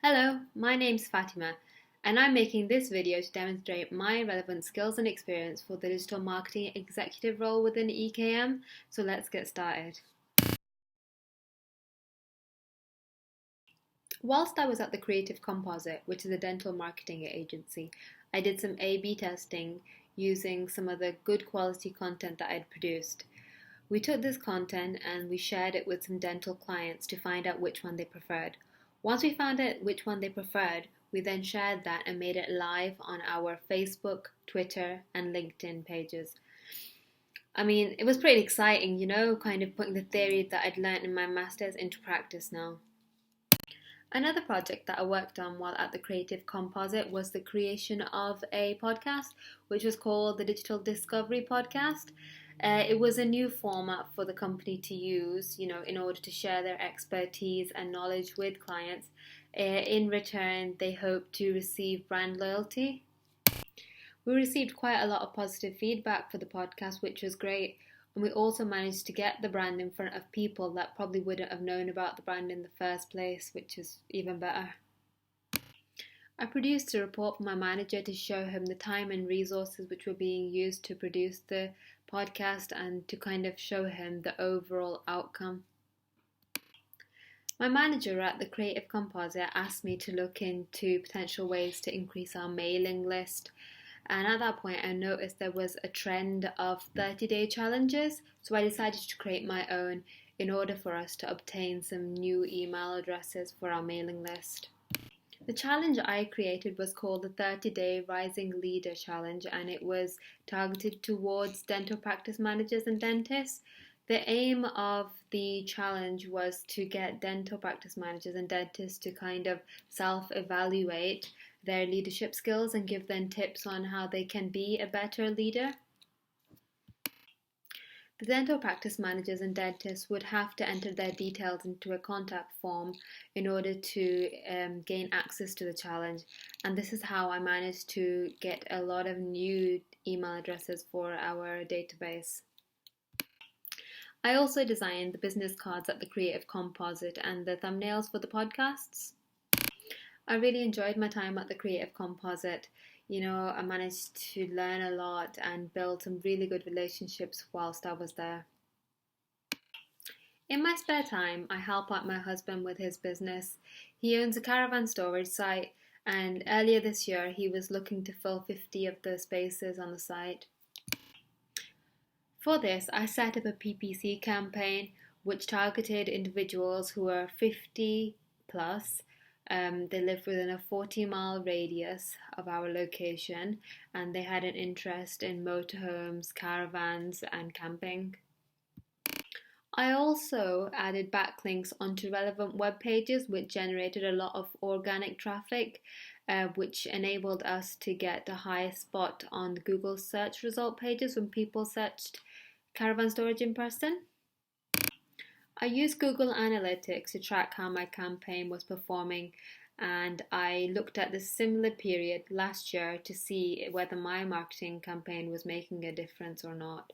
Hello, my name's Fatima, and I'm making this video to demonstrate my relevant skills and experience for the digital marketing executive role within EKM. So let's get started. Whilst I was at the Creative Composite, which is a dental marketing agency, I did some A/B testing using some of the good quality content that I'd produced. We took this content and we shared it with some dental clients to find out which one they preferred. Once we found out which one they preferred, we then shared that and made it live on our Facebook, Twitter, and LinkedIn pages. It was pretty exciting, kind of putting the theory that I'd learned in my master's into practice now. Another project that I worked on while at the Creative Composite was the creation of a podcast, which was called the Digital Discovery Podcast. It was a new format for the company to use, in order to share their expertise and knowledge with clients. In return, they hope to receive brand loyalty. We received quite a lot of positive feedback for the podcast, which was great. And we also managed to get the brand in front of people that probably wouldn't have known about the brand in the first place, which is even better. I produced a report for my manager to show him the time and resources which were being used to produce the podcast and to kind of show him the overall outcome. My manager at the Creative Composite asked me to look into potential ways to increase our mailing list. And at that point, I noticed there was a trend of 30-day challenges, so I decided to create my own in order for us to obtain some new email addresses for our mailing list. The challenge I created was called the 30-Day Rising Leader Challenge, and it was targeted towards dental practice managers and dentists. The aim of the challenge was to get dental practice managers and dentists to kind of self-evaluate their leadership skills and give them tips on how they can be a better leader. The dental practice managers and dentists would have to enter their details into a contact form in order to gain access to the challenge. And this is how I managed to get a lot of new email addresses for our database. I also designed the business cards at the Creative Composite and the thumbnails for the podcasts. I really enjoyed my time at the Creative Composite. I managed to learn a lot and build some really good relationships whilst I was there. In my spare time, I help out my husband with his business. He owns a caravan storage site, and earlier this year he was looking to fill 50 of the spaces on the site. For this, I set up a PPC campaign which targeted individuals who were 50 plus. They lived within a 40-mile radius of our location, and they had an interest in motorhomes, caravans, and camping. I also added backlinks onto relevant web pages, which generated a lot of organic traffic, which enabled us to get a higher spot on the Google search result pages when people searched caravan storage in person. I used Google Analytics to track how my campaign was performing, and I looked at the similar period last year to see whether my marketing campaign was making a difference or not.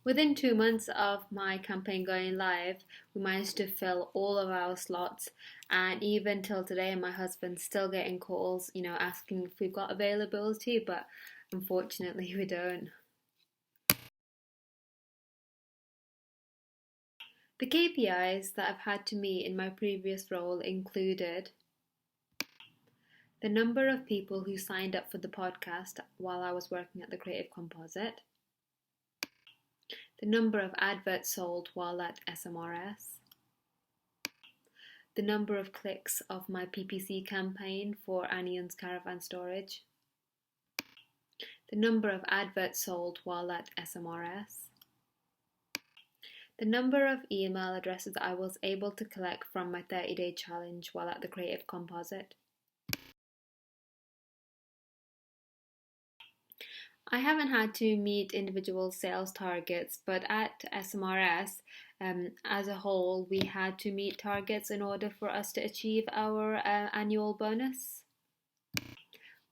Within 2 months of my campaign going live, we managed to fill all of our slots, and even till today my husband's still getting calls, asking if we've got availability, but unfortunately we don't. The KPIs that I've had to meet in my previous role included the number of people who signed up for the podcast while I was working at the Creative Composite, the number of adverts sold while at SMRS, the number of clicks of my PPC campaign for Anion's Caravan Storage, the number of adverts sold while at SMRS, the number of email addresses I was able to collect from my 30-day challenge while at the Creative Composite. I haven't had to meet individual sales targets, but at SMRS, as a whole, we had to meet targets in order for us to achieve our annual bonus.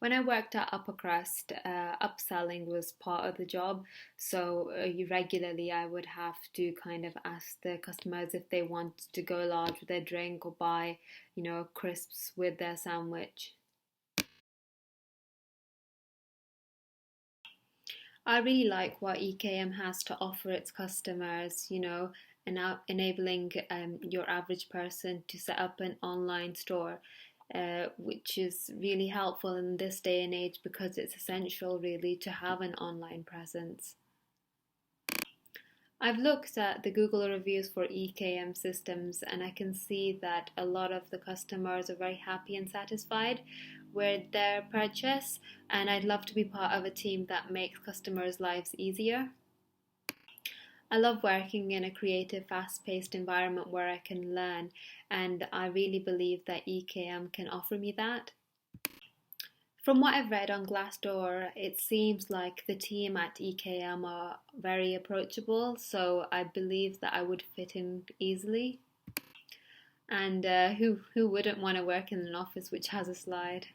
When I worked at Upper Crust, upselling was part of the job. So regularly, I would have to kind of ask the customers if they wanted to go large with their drink or buy, crisps with their sandwich. I really like what EKM has to offer its customers, enabling your average person to set up an online store, which is really helpful in this day and age because it's essential, really, to have an online presence. I've looked at the Google reviews for EKM systems and I can see that a lot of the customers are very happy and satisfied with their purchase, and I'd love to be part of a team that makes customers' lives easier. I love working in a creative, fast paced environment where I can learn, and I really believe that EKM can offer me that. From what I've read on Glassdoor, it seems like the team at EKM are very approachable, so I believe that I would fit in easily. And who wouldn't want to work in an office which has a slide?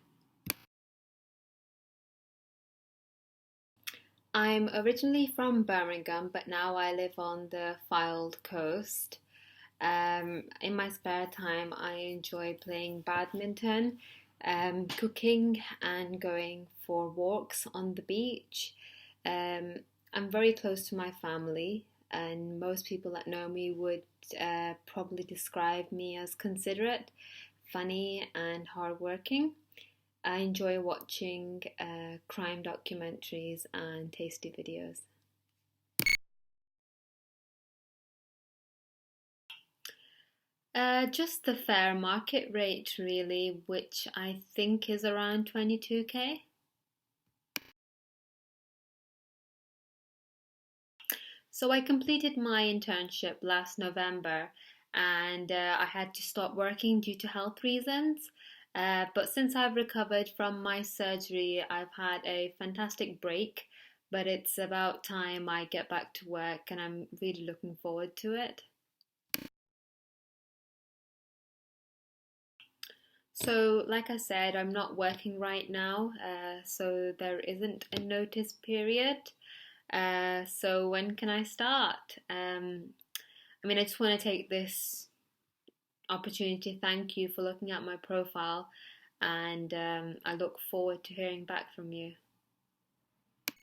I'm originally from Birmingham, but now I live on the Fylde coast. In my spare time, I enjoy playing badminton, cooking, and going for walks on the beach. Um, I'm very close to my family, and most people that know me would probably describe me as considerate, funny, and hardworking. I enjoy watching crime documentaries and tasty videos. Just the fair market rate, really, which I think is around 22K. So I completed my internship last November and I had to stop working due to health reasons. But since I've recovered from my surgery, I've had a fantastic break. But it's about time I get back to work and I'm really looking forward to it. So, like I said, I'm not working right now, so there isn't a notice period. So when can I start? I just want to take this opportunity to thank you for looking at my profile, and I look forward to hearing back from you.